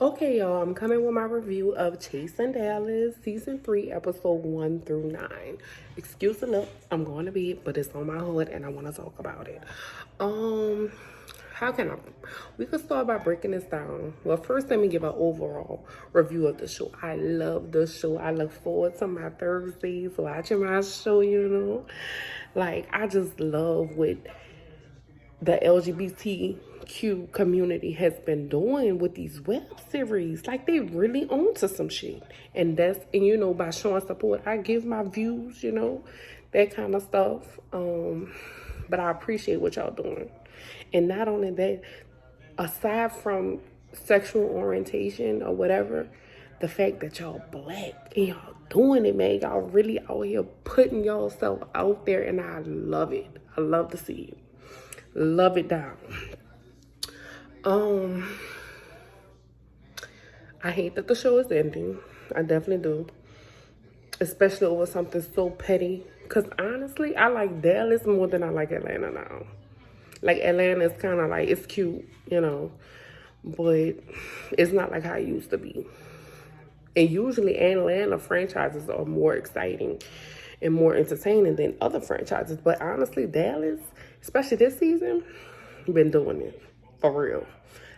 Okay, y'all, I'm coming with my review of Chasing Dallas, Season 3, Episode 1 through 9. Excuse the look, I'm going to bed, but it's on my hood and I want to talk about it. Um, how can I? We could start by breaking this down. Well, first, let me give an overall review of the show. I love the show. I look forward to my Thursdays watching my show, Like, I just love what the LGBTQ community has been doing with these web series. Like, they really own to some shit. And by showing support, I give my views, that kind of stuff. But I appreciate what y'all doing. And not only that, aside from sexual orientation or whatever, the fact that y'all black and y'all doing it, man, y'all really out here putting yourself out there, and I love it. I love to see it. Love it down. Um, I hate that the show is ending. I definitely do. Especially over something so petty. Cause honestly, I like Dallas more than I like Atlanta now. Like, Atlanta is kind of like, it's cute, but it's not like how it used to be. And usually Atlanta franchises are more exciting and more entertaining than other franchises. But honestly, Dallas, especially this season, been doing it for real.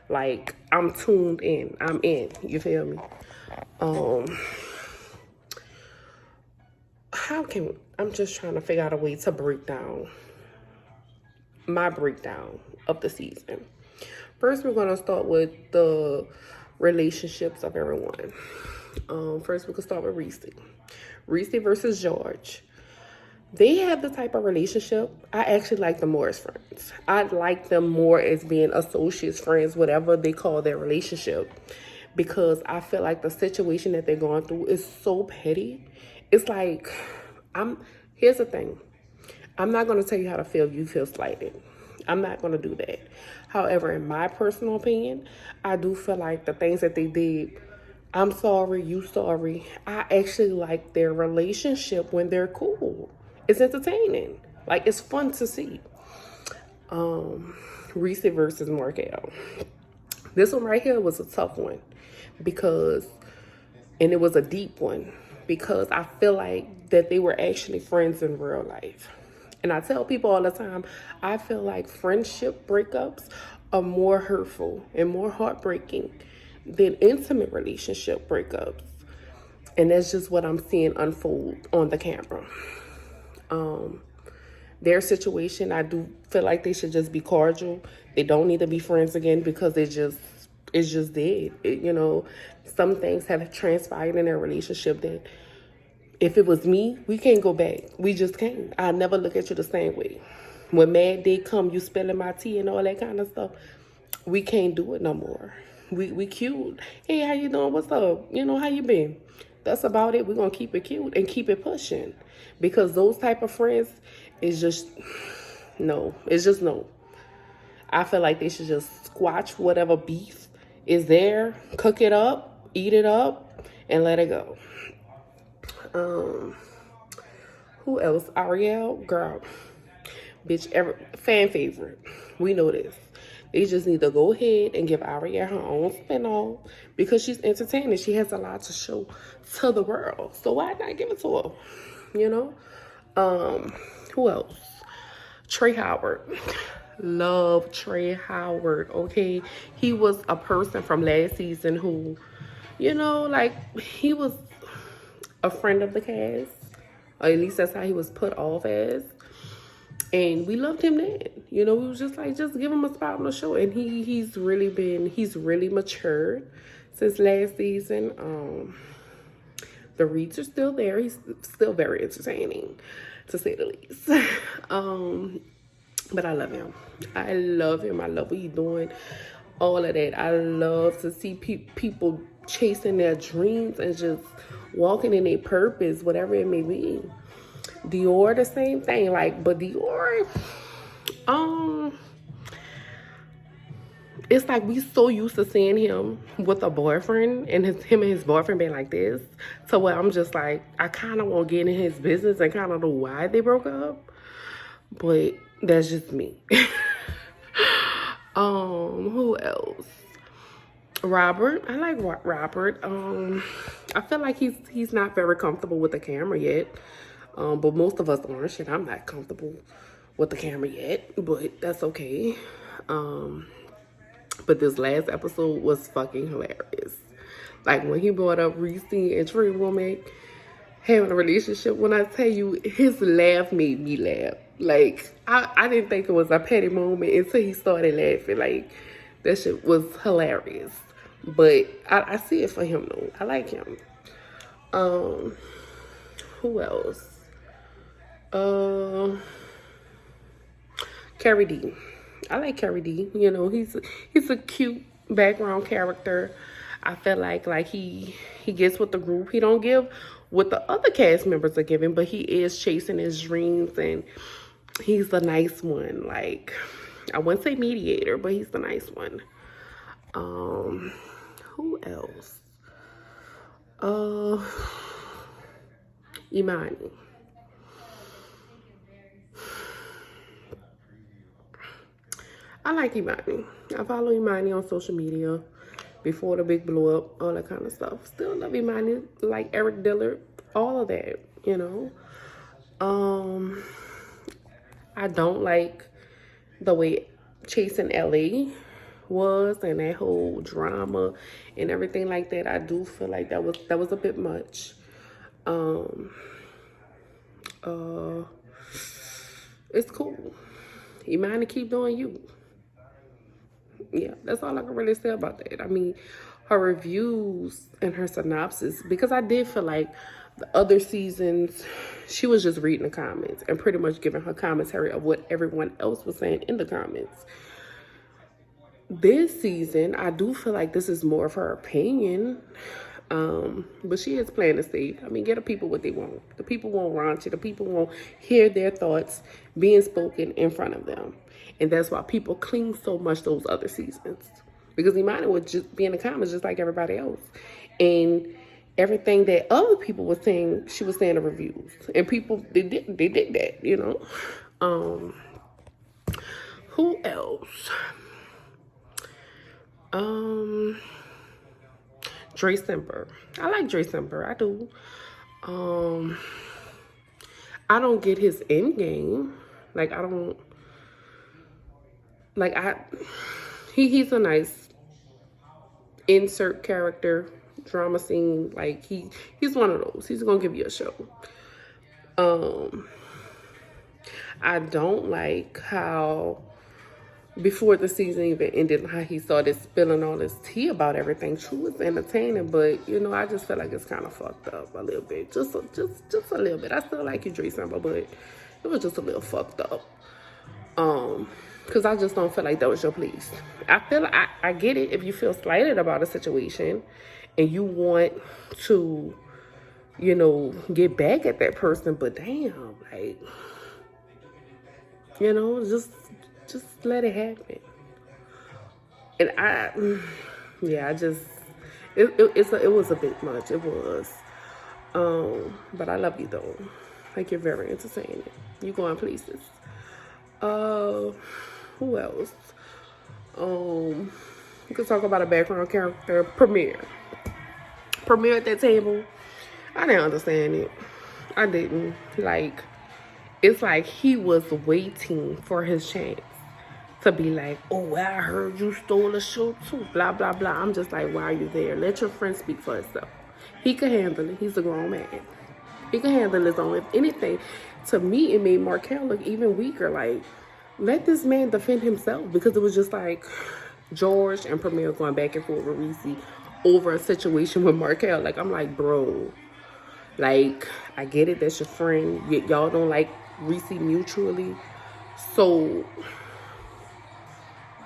Like, I'm tuned in. I'm in. You feel me? Um, I'm just trying to figure out a way to break down my breakdown of the season. First, we're gonna start with the relationships of everyone. First, we can start with Reese. Reese versus George. They have the type of relationship. I actually like them more as friends. I like them more as being associates, friends, whatever they call their relationship. Because I feel like the situation that they're going through is so petty. It's like, here's the thing. I'm not going to tell you how to feel if you feel slighted. I'm not going to do that. However, in my personal opinion, I do feel like the things that they did, I'm sorry, you sorry. I actually like their relationship when they're cool. It's entertaining. Like, it's fun to see. Reese versus Markel. This one right here was a tough one and it was a deep one because I feel like that they were actually friends in real life. And I tell people all the time, I feel like friendship breakups are more hurtful and more heartbreaking than intimate relationship breakups. And that's just what I'm seeing unfold on the camera. Their situation, I do feel like they should just be cordial. They don't need to be friends again because it's just dead. Some things have transpired in their relationship that if it was me, we can't go back. We just can't. I'll never look at you the same way. When mad day come, you spilling my tea and all that kind of stuff, we can't do it no more. We cute. Hey, how you doing? What's up? How you been? That's about it. We're going to keep it cute and keep it pushing. Because those type of friends is just, no. It's just no. I feel like they should just squash whatever beef is there, cook it up, eat it up, and let it go. Who else? Ariel, girl, bitch, fan favorite. We know this. They just need to go ahead and give Ariel her own spinoff because she's entertaining. She has a lot to show to the world. So why not give it to her? Who else? Trey Howard. Love Trey Howard, okay? He was a person from last season who, he was a friend of the cast. Or at least that's how he was put off as. And we loved him then. We was just like, just give him a spot on the show. And he's really matured since last season. The reads are still there. He's still very entertaining, to say the least. But I love him. I love him. I love what he's doing. All of that. I love to see people chasing their dreams and just walking in their purpose, whatever it may be. Dior, the same thing. But Dior, it's like we so used to seeing him with a boyfriend and him and his boyfriend being like this, to where I'm just like, I kind of want to get in his business and kind of know why they broke up. But that's just me. Who else? Robert, I like Robert. I feel like he's not very comfortable with the camera yet. But most of us aren't. Shit, I'm not comfortable with the camera yet, but that's okay. But this last episode was fucking hilarious. Like when he brought up Reese and Trey Womack having a relationship, when I tell you his laugh made me laugh. Like I didn't think it was a petty moment until he started laughing. Like that shit was hilarious. But I see it for him though. I like him. Who else? Carrie D. I like Carrie D. You know, he's a cute background character. I feel like he gets with the group. He don't give what the other cast members are giving, but he is chasing his dreams and he's the nice one. Like, I wouldn't say mediator, but he's the nice one. Who else? Imani. I like Imani. I follow Imani on social media before the big blow up, all that kind of stuff. Still love Imani, like Eric Dillard, all of that, you know. I don't like the way Chasing LA was and that whole drama and everything like that. I do feel like that was a bit much. It's cool. Imani, keep doing you. Yeah, that's all I can really say about that. I mean, her reviews and her synopsis, because I did feel like the other seasons, she was just reading the comments and pretty much giving her commentary of what everyone else was saying in the comments. This season, I do feel like this is more of her opinion, but she is playing it safe. I mean, get the people what they want. The people won't raunchy. The people won't hear their thoughts being spoken in front of them. And that's why people cling so much those other seasons. Because Imani would just be in the comments just like everybody else. And everything that other people were saying, she was saying in reviews. And people, they did that, you know. Who else? Dre Semper. I like Dre Semper. I do. I don't get his end game. Like, I don't... Like, he's a nice insert character, drama scene. Like, he's one of those. He's gonna give you a show. I don't like how before the season even ended, how he started spilling all his tea about everything. True, was entertaining, but you know, I just feel like it's kind of fucked up a little bit. Just a little bit. I still like you, Dre Semper, but it was just a little fucked up. Because I just don't feel like that was your place. I feel like I get it if you feel slighted about a situation and you want to, you know, get back at that person, but damn, like, you know, just let it happen. And it was a bit much. It was. But I love you though. Like, you're very entertaining. You going places. Who else? We could talk about a background character, Premier. Premier at that table. I didn't understand it. I didn't. Like, it's like he was waiting for his chance to be like, oh, well, I heard you stole a show too, blah, blah, blah. I'm just like, why are you there? Let your friend speak for himself. He can handle it. He's a grown man. He can handle his own. If anything, to me, it made Markel look even weaker. Like, let this man defend himself, because it was just like George and Premier going back and forth with Reese over a situation with Markel. Like, I'm like, bro, like, I get it, that's your friend. Y'all don't like Reese mutually. So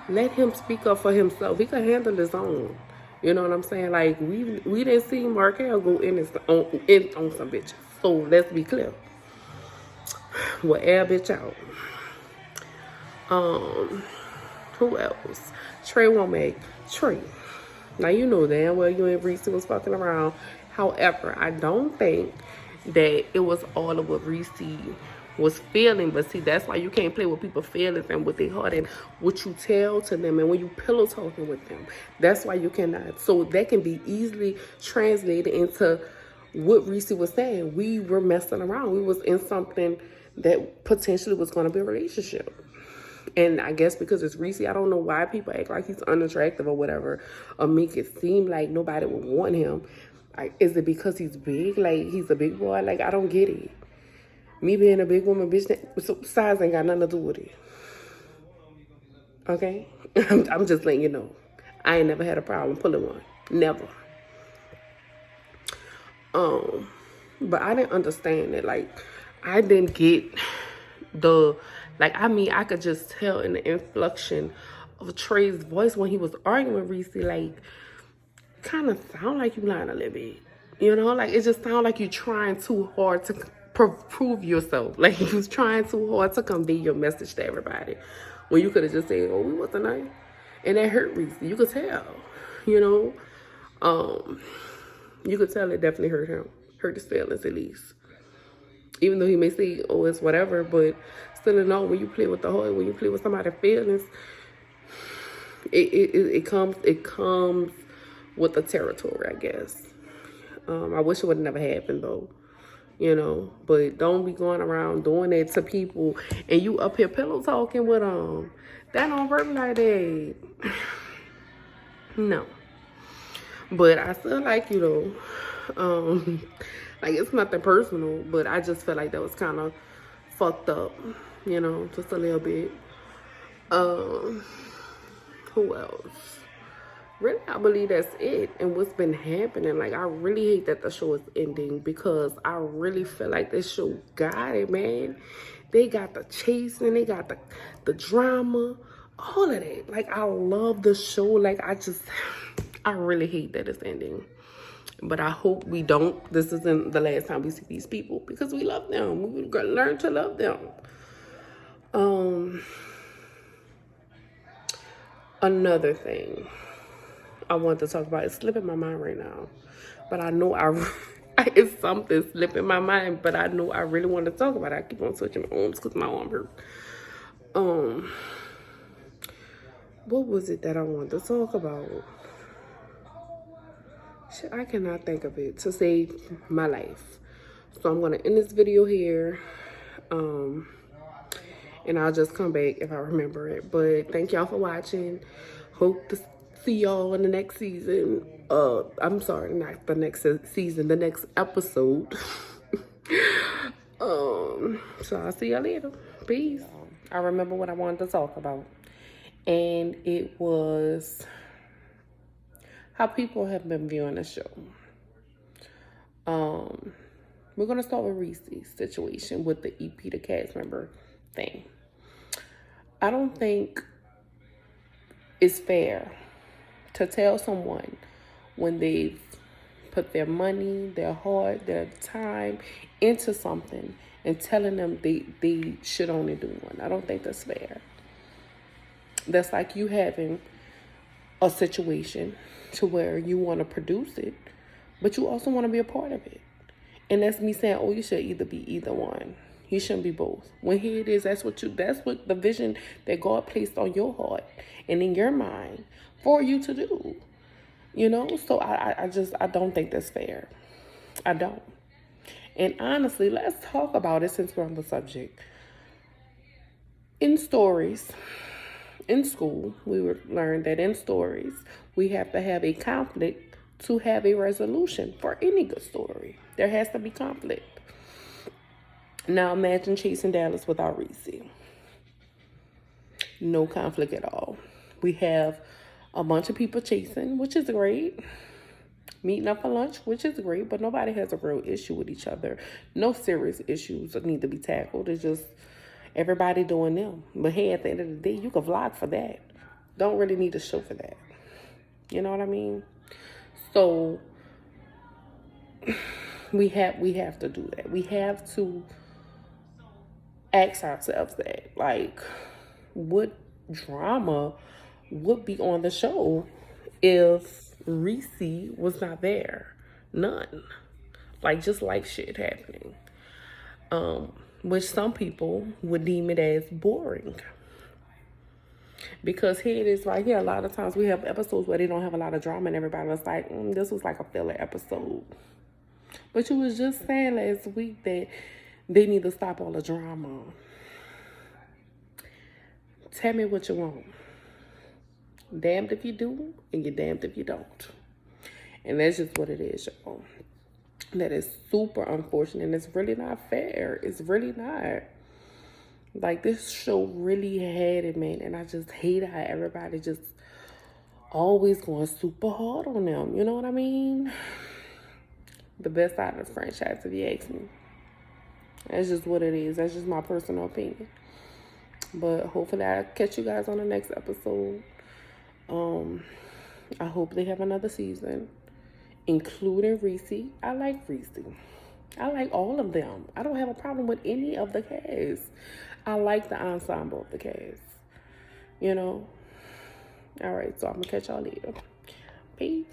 let him speak up for himself. He can handle his own. You know what I'm saying? Like, we didn't see Markel go in on some bitches. So let's be clear. Well, air bitch out. Who else? Trey Womack. Trey. Now, you know damn well you and Reese was fucking around. However, I don't think that it was all of what Reese was feeling. But see, that's why you can't play with people's feelings and with their heart and what you tell to them and when you pillow talking with them. That's why you cannot. So that can be easily translated into what Reese was saying. We were messing around. We was in something that potentially was going to be a relationship. And I guess because it's Reese, I don't know why people act like he's unattractive or whatever, or make it seem like nobody would want him. Like, is it because he's big? Like, he's a big boy? Like, I don't get it. Me being a big woman, bitch, size ain't got nothing to do with it. Okay? I'm just letting you know. I ain't never had a problem pulling one. Never. But I didn't understand it. Like, I didn't get the, like, I mean, I could just tell in the inflection of Trey's voice when he was arguing with Reese, like, kind of sound like you lying a little bit. You know, like, it just sound like you trying too hard to prove yourself. Like, you was trying too hard to convey your message to everybody. When you could have just said, oh, we wasn't nice. And that hurt Reese. You could tell, you know. You could tell it definitely hurt him. Hurt his feelings, at least. Even though he may say, oh, it's whatever, but still in all, when you play with the heart, when you play with somebody's feelings, it comes with the territory, I guess. I wish it would have never happened, though. You know, but don't be going around doing it to people and you up here pillow talking with them. That don't work like that. No. But I still like you, though. Like, it's nothing personal, but I just feel like that was kind of fucked up, you know, just a little bit. Who else? Really, I believe that's it and what's been happening. Like, I really hate that the show is ending because I really feel like this show got it, man. They got the chasing, they got the drama, all of that. Like, I love the show. Like, I really hate that it's ending. But I hope we don't. This isn't the last time we see these people because we love them. We will learn to love them. Another thing I want to talk about. It's slipping my mind right now. But I know it's something slipping my mind, but I know I really want to talk about it. I keep on switching my arms because my arm hurt. What was it that I wanted to talk about? Shit, I cannot think of it to save my life. So I'm going to end this video here. And I'll just come back if I remember it. But thank y'all for watching. Hope to see y'all in the next season. I'm sorry, not the next season, the next episode. So I'll see y'all later. Peace. I remember what I wanted to talk about. And it was how people have been viewing the show. We're going to start with Reese's situation with the EP, the cast member thing. I don't think it's fair to tell someone when they've put their money, their heart, their time into something and telling them they should only do one. I don't think that's fair. That's like you having a situation to where you want to produce it, but you also want to be a part of it. And that's me saying, oh, you should either be either one. You shouldn't be both. When here it is, that's what the vision that God placed on your heart and in your mind for you to do. You know? So I don't think that's fair. I don't. And honestly, let's talk about it since we're on the subject. In stories, in school, we learned that in stories, we have to have a conflict to have a resolution for any good story. There has to be conflict. Now imagine Chasing Dallas without Reese. No conflict at all. We have a bunch of people chasing, which is great. Meeting up for lunch, which is great, but nobody has a real issue with each other. No serious issues that need to be tackled. It's just everybody doing them. But hey, at the end of the day, you can vlog for that. Don't really need a show for that. You know what I mean? So we have to do that. We have to ask ourselves that, like, what drama would be on the show if Reese was not there? None. Like, just life shit happening. which some people would deem it as boring. Because here it is right here. A lot of times we have episodes where they don't have a lot of drama and everybody was like, this was like a filler episode. But you was just saying last week that they need to stop all the drama. Tell me what you want. Damned if you do, and you're damned if you don't. And that's just what it is, y'all. That is super unfortunate, and it's really not fair. It's really not. Like, this show really had it, man, and I just hate how everybody just always going super hard on them. You know what I mean? The best out of the franchise, if you ask me. That's just what it is. That's just my personal opinion. But hopefully I'll catch you guys on the next episode. I hope they have another season, including Reese. I like Reese. I like all of them. I don't have a problem with any of the cast. I like the ensemble of the cast. You know? All right, so I'm going to catch y'all later. Peace.